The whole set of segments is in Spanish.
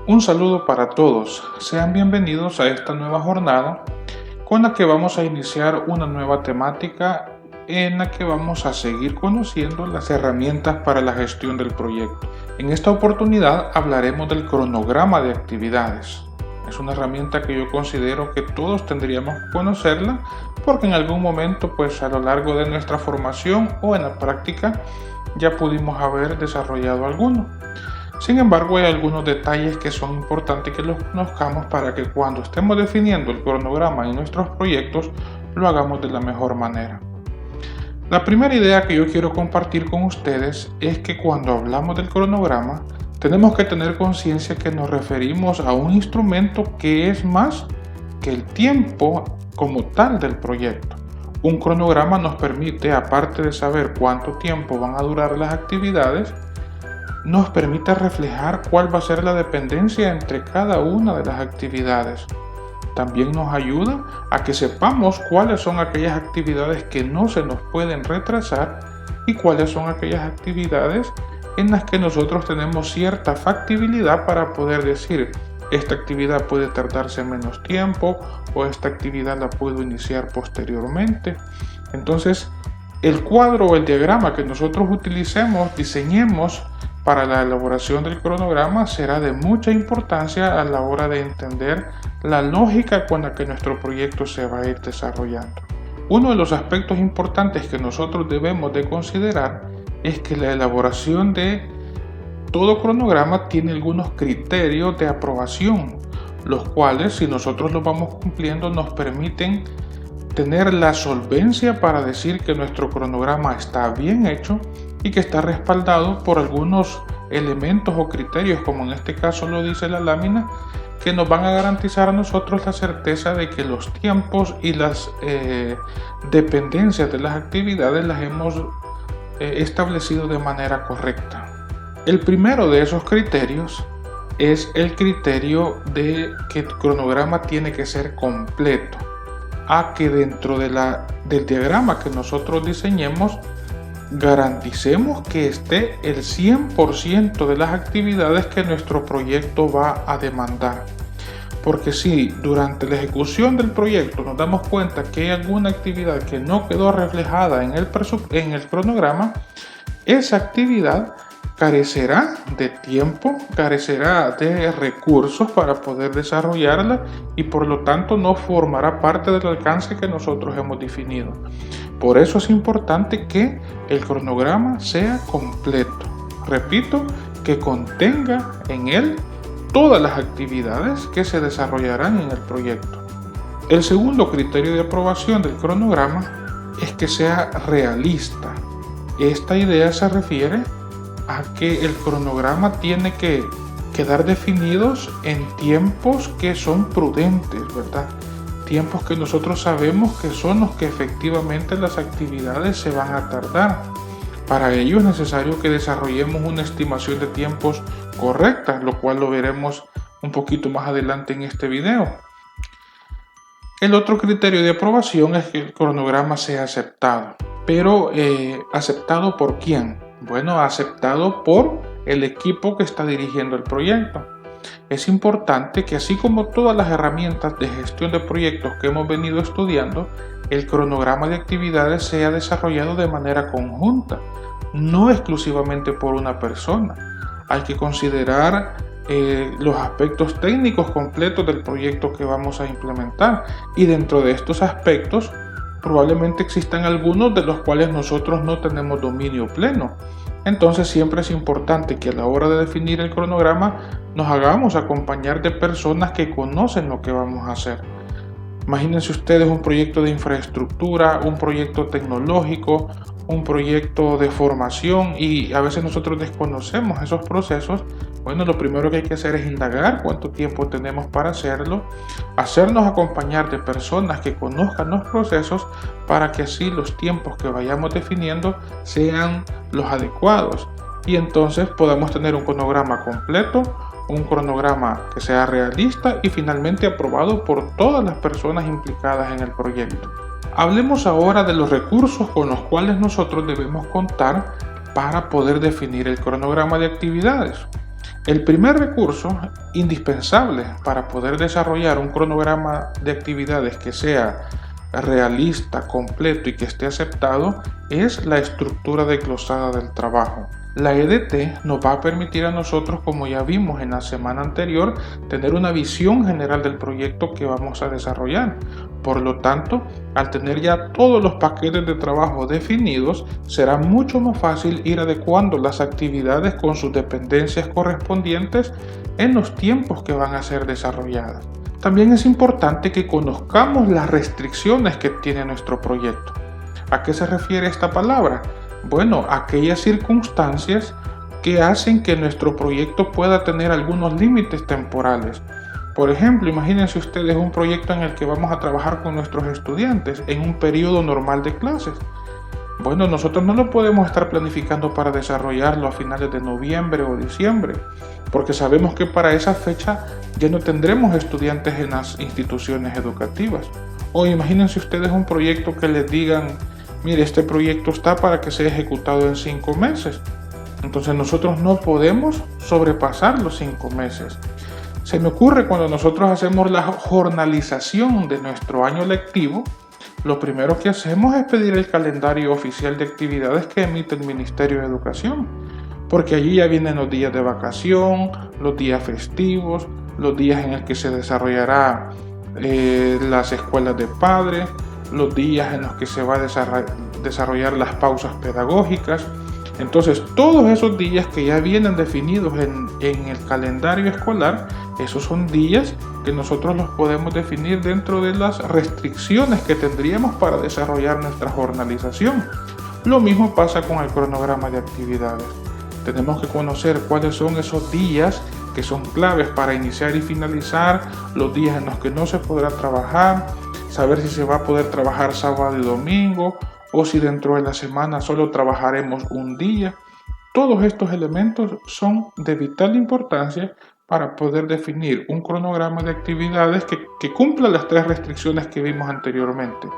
Un saludo para todos, sean bienvenidos a esta nueva jornada con la que vamos a iniciar una nueva temática en la que vamos a seguir conociendo las herramientas para la gestión del proyecto. En esta oportunidad hablaremos del cronograma de actividades. Es una herramienta que yo considero que todos tendríamos que conocerla porque en algún momento, pues a lo largo de nuestra formación o en la práctica, ya pudimos haber desarrollado alguno. Sin embargo, hay algunos detalles que son importantes que los conozcamos para que cuando estemos definiendo el cronograma en nuestros proyectos, lo hagamos de la mejor manera. La primera idea que yo quiero compartir con ustedes es que cuando hablamos del cronograma, tenemos que tener conciencia que nos referimos a un instrumento que es más que el tiempo como tal del proyecto. Un cronograma nos permite, aparte de saber cuánto tiempo van a durar las actividades, nos permite reflejar cuál va a ser la dependencia entre cada una de las actividades. También nos ayuda a que sepamos cuáles son aquellas actividades que no se nos pueden retrasar y cuáles son aquellas actividades en las que nosotros tenemos cierta factibilidad para poder decir esta actividad puede tardarse menos tiempo o esta actividad la puedo iniciar posteriormente. Entonces, el cuadro o el diagrama que nosotros diseñemos para la elaboración del cronograma será de mucha importancia a la hora de entender la lógica con la que nuestro proyecto se va a ir desarrollando. Uno de los aspectos importantes que nosotros debemos de considerar es que la elaboración de todo cronograma tiene algunos criterios de aprobación, los cuales, si nosotros los vamos cumpliendo, nos permiten tener la solvencia para decir que nuestro cronograma está bien hecho y que está respaldado por algunos elementos o criterios, como en este caso lo dice la lámina, que nos van a garantizar a nosotros la certeza de que los tiempos y las dependencias de las actividades las hemos establecido de manera correcta. El primero de esos criterios es el criterio de que el cronograma tiene que ser completo, a que dentro del diagrama que nosotros diseñemos garanticemos que esté el 100% de las actividades que nuestro proyecto va a demandar. Porque si durante la ejecución del proyecto nos damos cuenta que hay alguna actividad que no quedó reflejada en el cronograma, esa actividad carecerá de tiempo, carecerá de recursos para poder desarrollarla y por lo tanto no formará parte del alcance que nosotros hemos definido. Por eso es importante que el cronograma sea completo. Repito, que contenga en él todas las actividades que se desarrollarán en el proyecto. El segundo criterio de aprobación del cronograma es que sea realista. Esta idea se refiere a que el cronograma tiene que quedar definidos en tiempos que son prudentes, ¿verdad? Tiempos que nosotros sabemos que son los que efectivamente las actividades se van a tardar. Para ello es necesario que desarrollemos una estimación de tiempos correcta, lo cual lo veremos un poquito más adelante en este video. El otro criterio de aprobación es que el cronograma sea aceptado. Pero ¿aceptado por quién? Bueno, aceptado por el equipo que está dirigiendo el proyecto. Es importante que así como todas las herramientas de gestión de proyectos que hemos venido estudiando, el cronograma de actividades sea desarrollado de manera conjunta, no exclusivamente por una persona. Hay que considerar los aspectos técnicos completos del proyecto que vamos a implementar y dentro de estos aspectos probablemente existan algunos de los cuales nosotros no tenemos dominio pleno. Entonces siempre es importante que a la hora de definir el cronograma nos hagamos acompañar de personas que conocen lo que vamos a hacer. Imagínense ustedes un proyecto de infraestructura, un proyecto tecnológico, un proyecto de formación y a veces nosotros desconocemos esos procesos. Bueno, lo primero que hay que hacer es indagar cuánto tiempo tenemos para hacerlo, hacernos acompañar de personas que conozcan los procesos para que así los tiempos que vayamos definiendo sean los adecuados y entonces podamos tener un cronograma completo, un cronograma que sea realista y finalmente aprobado por todas las personas implicadas en el proyecto. Hablemos ahora de los recursos con los cuales nosotros debemos contar para poder definir el cronograma de actividades. El primer recurso indispensable para poder desarrollar un cronograma de actividades que sea realista, completo y que esté aceptado es la estructura desglosada del trabajo. La EDT nos va a permitir a nosotros, como ya vimos en la semana anterior, tener una visión general del proyecto que vamos a desarrollar. Por lo tanto, al tener ya todos los paquetes de trabajo definidos, será mucho más fácil ir adecuando las actividades con sus dependencias correspondientes en los tiempos que van a ser desarrolladas. También es importante que conozcamos las restricciones que tiene nuestro proyecto. ¿A qué se refiere esta palabra? Bueno, aquellas circunstancias que hacen que nuestro proyecto pueda tener algunos límites temporales. Por ejemplo, imagínense ustedes un proyecto en el que vamos a trabajar con nuestros estudiantes en un periodo normal de clases. Bueno, nosotros no lo podemos estar planificando para desarrollarlo a finales de noviembre o diciembre, porque sabemos que para esa fecha ya no tendremos estudiantes en las instituciones educativas. O imagínense ustedes un proyecto que les digan: mire, este proyecto está para que sea ejecutado en 5 meses. Entonces nosotros no podemos sobrepasar los 5 meses. Se me ocurre cuando nosotros hacemos la jornalización de nuestro año lectivo, lo primero que hacemos es pedir el calendario oficial de actividades que emite el Ministerio de Educación, porque allí ya vienen los días de vacación, los días festivos, los días en el que se desarrollará las escuelas de padres, los días en los que se va a desarrollar las pausas pedagógicas. Entonces, todos esos días que ya vienen definidos en el calendario escolar, esos son días que nosotros los podemos definir dentro de las restricciones que tendríamos para desarrollar nuestra jornalización. Lo mismo pasa con el cronograma de actividades. Tenemos que conocer cuáles son esos días que son claves para iniciar y finalizar, los días en los que no se podrá trabajar, saber si se va a poder trabajar sábado y domingo, o si dentro de la semana solo trabajaremos un día. Todos estos elementos son de vital importancia para poder definir un cronograma de actividades que cumpla las 3 restricciones que vimos anteriormente,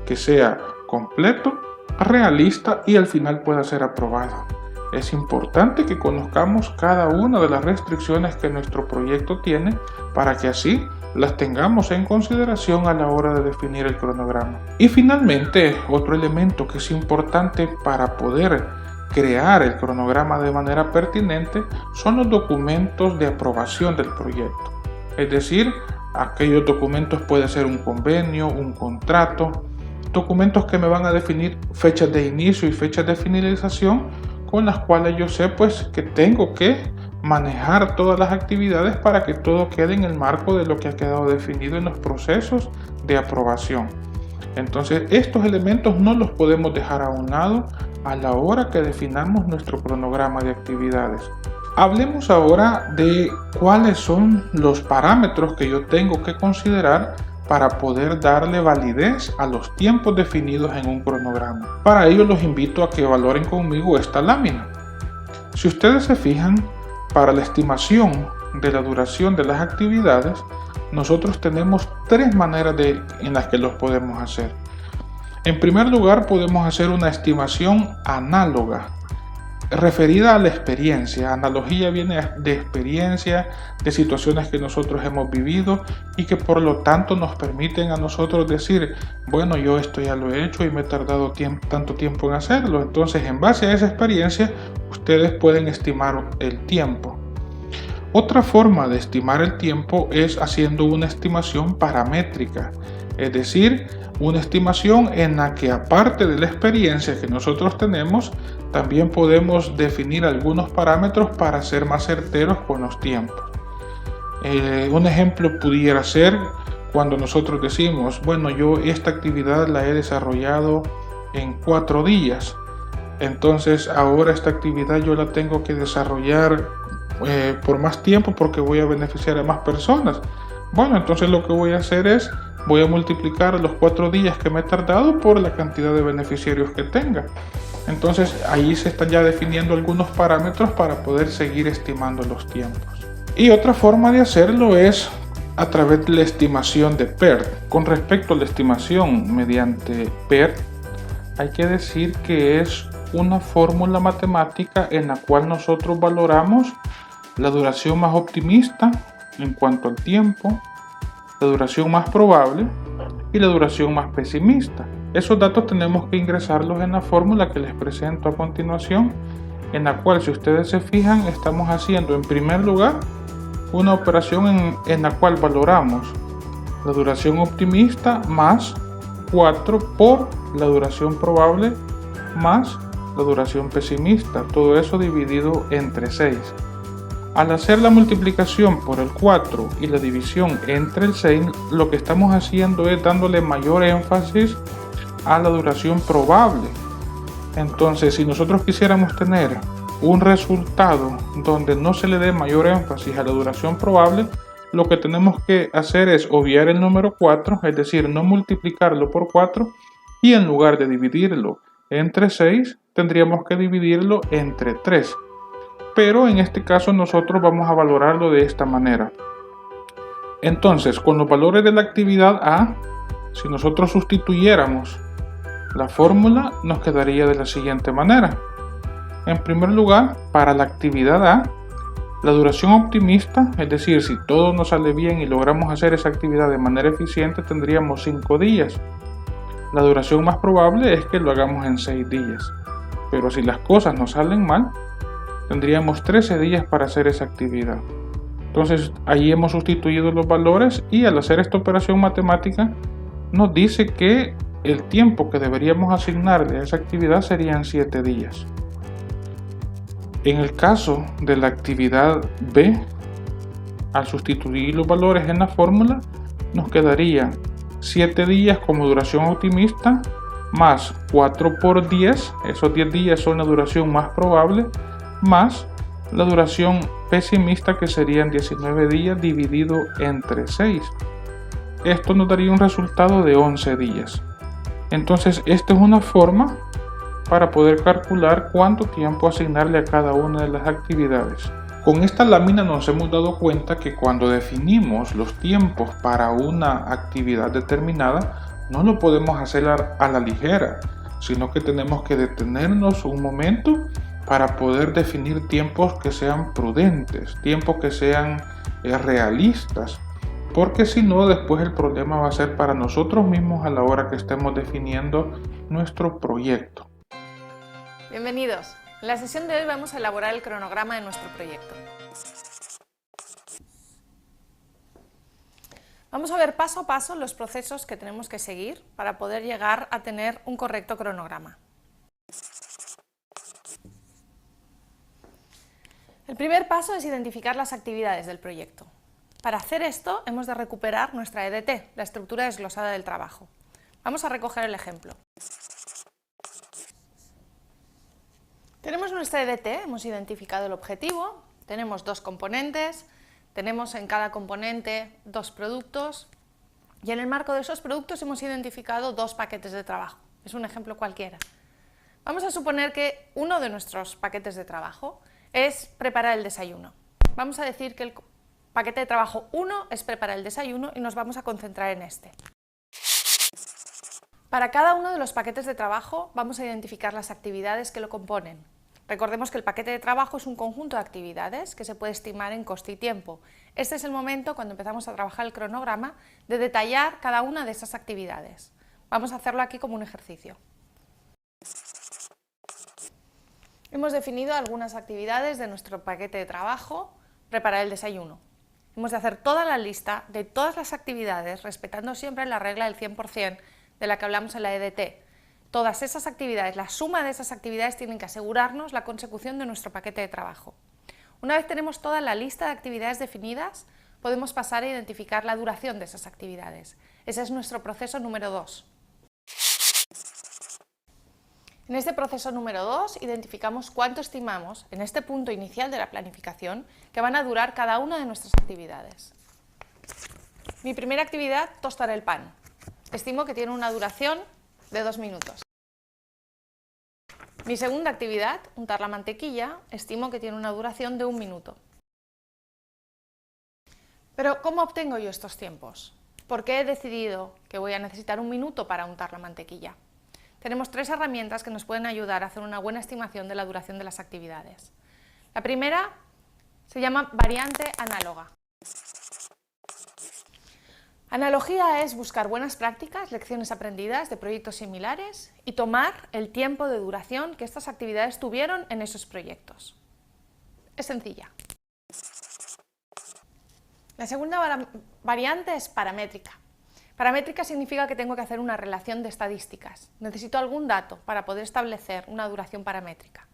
que sea completo, realista y al final pueda ser aprobado. Es importante que conozcamos cada una de las restricciones que nuestro proyecto tiene para que así las tengamos en consideración a la hora de definir el cronograma. Y finalmente, otro elemento que es importante para poder crear el cronograma de manera pertinente son los documentos de aprobación del proyecto. Es decir, aquellos documentos puede ser un convenio, un contrato, documentos que me van a definir fechas de inicio y fechas de finalización con las cuales yo sé que tengo que manejar todas las actividades para que todo quede en el marco de lo que ha quedado definido en los procesos de aprobación. Entonces, estos elementos no los podemos dejar a un lado a la hora que definamos nuestro cronograma de actividades. Hablemos ahora de cuáles son los parámetros que yo tengo que considerar para poder darle validez a los tiempos definidos en un cronograma. Para ello los invito a que valoren conmigo esta lámina. Si ustedes se fijan, para la estimación de la duración de las actividades, nosotros tenemos 3 maneras en las que los podemos hacer. En primer lugar, podemos hacer una estimación análoga, referida a la experiencia. Analogía viene de experiencia, de situaciones que nosotros hemos vivido y que por lo tanto nos permiten a nosotros decir: bueno, yo esto ya lo he hecho y me he tardado tanto tiempo en hacerlo. Entonces, en base a esa experiencia, ustedes pueden estimar el tiempo. Otra forma de estimar el tiempo es haciendo una estimación paramétrica, es decir, una estimación en la que, aparte de la experiencia que nosotros tenemos, también podemos definir algunos parámetros para ser más certeros con los tiempos. Un ejemplo pudiera ser cuando nosotros decimos: bueno, yo esta actividad la he desarrollado en 4 días, entonces ahora esta actividad yo la tengo que desarrollar por más tiempo porque voy a beneficiar a más personas. Bueno, entonces lo que voy a hacer es voy a multiplicar los 4 días que me he tardado por la cantidad de beneficiarios que tenga. Entonces ahí se están ya definiendo algunos parámetros para poder seguir estimando los tiempos. Y otra forma de hacerlo es a través de la estimación de PERT. Con respecto a la estimación mediante PERT, hay que decir que es una fórmula matemática en la cual nosotros valoramos la duración más optimista en cuanto al tiempo, la duración más probable y la duración más pesimista. Esos datos tenemos que ingresarlos en la fórmula que les presento a continuación, en la cual, si ustedes se fijan, estamos haciendo en primer lugar una operación en la cual valoramos la duración optimista más 4 por la duración probable más la duración pesimista, todo eso dividido entre 6. Al hacer la multiplicación por el 4 y la división entre el 6, lo que estamos haciendo es dándole mayor énfasis a la duración probable. Entonces, si nosotros quisiéramos tener un resultado donde no se le dé mayor énfasis a la duración probable, lo que tenemos que hacer es obviar el número 4, es decir, no multiplicarlo por 4, y en lugar de dividirlo entre 6, tendríamos que dividirlo entre 3. Pero en este caso nosotros vamos a valorarlo de esta manera. Entonces, con los valores de la actividad A, si nosotros sustituyéramos la fórmula, nos quedaría de la siguiente manera. En primer lugar, para la actividad A, la duración optimista, es decir, si todo nos sale bien y logramos hacer esa actividad de manera eficiente, tendríamos 5 días. La duración más probable es que lo hagamos en 6 días. Pero si las cosas nos salen mal, tendríamos 13 días para hacer esa actividad. Entonces, ahí hemos sustituido los valores y al hacer esta operación matemática, nos dice que el tiempo que deberíamos asignarle a esa actividad serían 7 días. En el caso de la actividad B, al sustituir los valores en la fórmula, nos quedaría 7 días como duración optimista, más 4 por 10, esos 10 días son la duración más probable, más la duración pesimista, que serían 19 días dividido entre 6. Esto nos daría un resultado de 11 días. Entonces, esta es una forma para poder calcular cuánto tiempo asignarle a cada una de las actividades. Con esta lámina nos hemos dado cuenta que cuando definimos los tiempos para una actividad determinada, no lo podemos hacer a la ligera, sino que tenemos que detenernos un momento para poder definir tiempos que sean prudentes, tiempos que sean realistas, porque si no, después el problema va a ser para nosotros mismos a la hora que estemos definiendo nuestro proyecto. Bienvenidos. En la sesión de hoy vamos a elaborar el cronograma de nuestro proyecto. Vamos a ver paso a paso los procesos que tenemos que seguir para poder llegar a tener un correcto cronograma. El primer paso es identificar las actividades del proyecto. Para hacer esto hemos de recuperar nuestra EDT, la estructura desglosada del trabajo. Vamos a recoger el ejemplo. Tenemos nuestra EDT, hemos identificado el objetivo, tenemos dos componentes, tenemos en cada componente dos productos y en el marco de esos productos hemos identificado dos paquetes de trabajo. Es un ejemplo cualquiera. Vamos a suponer que uno de nuestros paquetes de trabajo es preparar el desayuno. Vamos a decir que el paquete de trabajo 1 es preparar el desayuno y nos vamos a concentrar en este. Para cada uno de los paquetes de trabajo vamos a identificar las actividades que lo componen. Recordemos que el paquete de trabajo es un conjunto de actividades que se puede estimar en coste y tiempo. Este es el momento, cuando empezamos a trabajar el cronograma, de detallar cada una de esas actividades. Vamos a hacerlo aquí como un ejercicio. Hemos definido algunas actividades de nuestro paquete de trabajo, preparar el desayuno. Hemos de hacer toda la lista de todas las actividades, respetando siempre la regla del 100% de la que hablamos en la EDT. Todas esas actividades, la suma de esas actividades tienen que asegurarnos la consecución de nuestro paquete de trabajo. Una vez tenemos toda la lista de actividades definidas, podemos pasar a identificar la duración de esas actividades. Ese es nuestro proceso número 2. En este proceso número 2 identificamos cuánto estimamos, en este punto inicial de la planificación, que van a durar cada una de nuestras actividades. Mi primera actividad, tostar el pan. Estimo que tiene una duración de 2 minutos. Mi segunda actividad, untar la mantequilla, estimo que tiene una duración de 1 minuto. Pero, ¿cómo obtengo yo estos tiempos? ¿Por qué he decidido que voy a necesitar 1 minuto para untar la mantequilla? tenemos 3 herramientas que nos pueden ayudar a hacer una buena estimación de la duración de las actividades. La primera se llama variante análoga. Analogía es buscar buenas prácticas, lecciones aprendidas de proyectos similares y tomar el tiempo de duración que estas actividades tuvieron en esos proyectos. Es sencilla. La segunda variante es paramétrica. Paramétrica significa que tengo que hacer una relación de estadísticas. Necesito algún dato para poder establecer una duración paramétrica.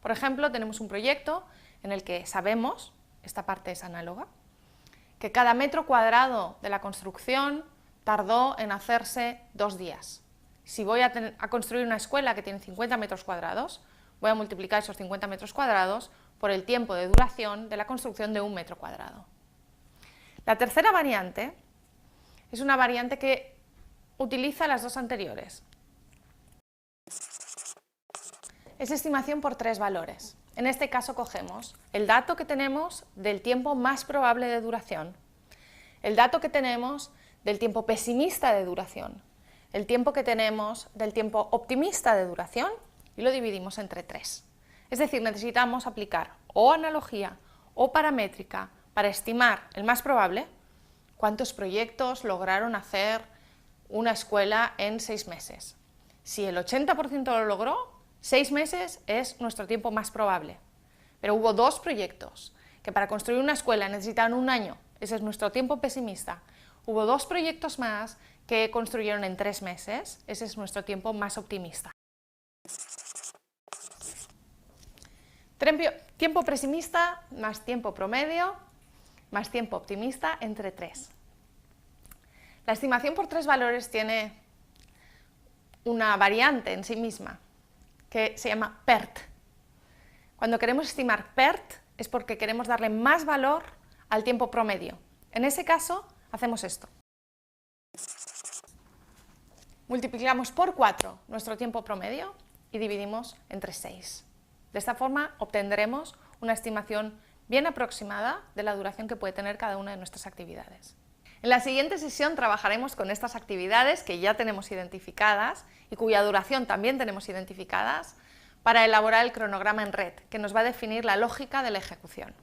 Por ejemplo, tenemos un proyecto en el que sabemos, esta parte es análoga, que cada metro cuadrado de la construcción tardó en hacerse 2 días. Si voy a construir una escuela que tiene 50 metros cuadrados, voy a multiplicar esos 50 metros cuadrados por el tiempo de duración de la construcción de 1 metro cuadrado. La tercera variante es una variante que utiliza las 2 anteriores. Es estimación por 3 valores. En este caso cogemos el dato que tenemos del tiempo más probable de duración, el dato que tenemos del tiempo pesimista de duración, el tiempo que tenemos del tiempo optimista de duración y lo dividimos entre 3. Es decir, necesitamos aplicar o analogía o paramétrica para estimar el más probable, cuántos proyectos lograron hacer una escuela en 6 meses. Si el 80% lo logró, 6 meses es nuestro tiempo más probable. Pero hubo 2 proyectos que para construir una escuela necesitaban 1 año, ese es nuestro tiempo pesimista. Hubo 2 proyectos más que construyeron en 3 meses, ese es nuestro tiempo más optimista. Tiempo pesimista más tiempo promedio más tiempo optimista entre 3. La estimación por 3 valores tiene una variante en sí misma que se llama PERT. Cuando queremos estimar PERT es porque queremos darle más valor al tiempo promedio. En ese caso hacemos esto. Multiplicamos por 4 nuestro tiempo promedio y dividimos entre 6. De esta forma obtendremos una estimación bien aproximada de la duración que puede tener cada una de nuestras actividades. En la siguiente sesión trabajaremos con estas actividades que ya tenemos identificadas y cuya duración también tenemos identificadas para elaborar el cronograma en red, que nos va a definir la lógica de la ejecución.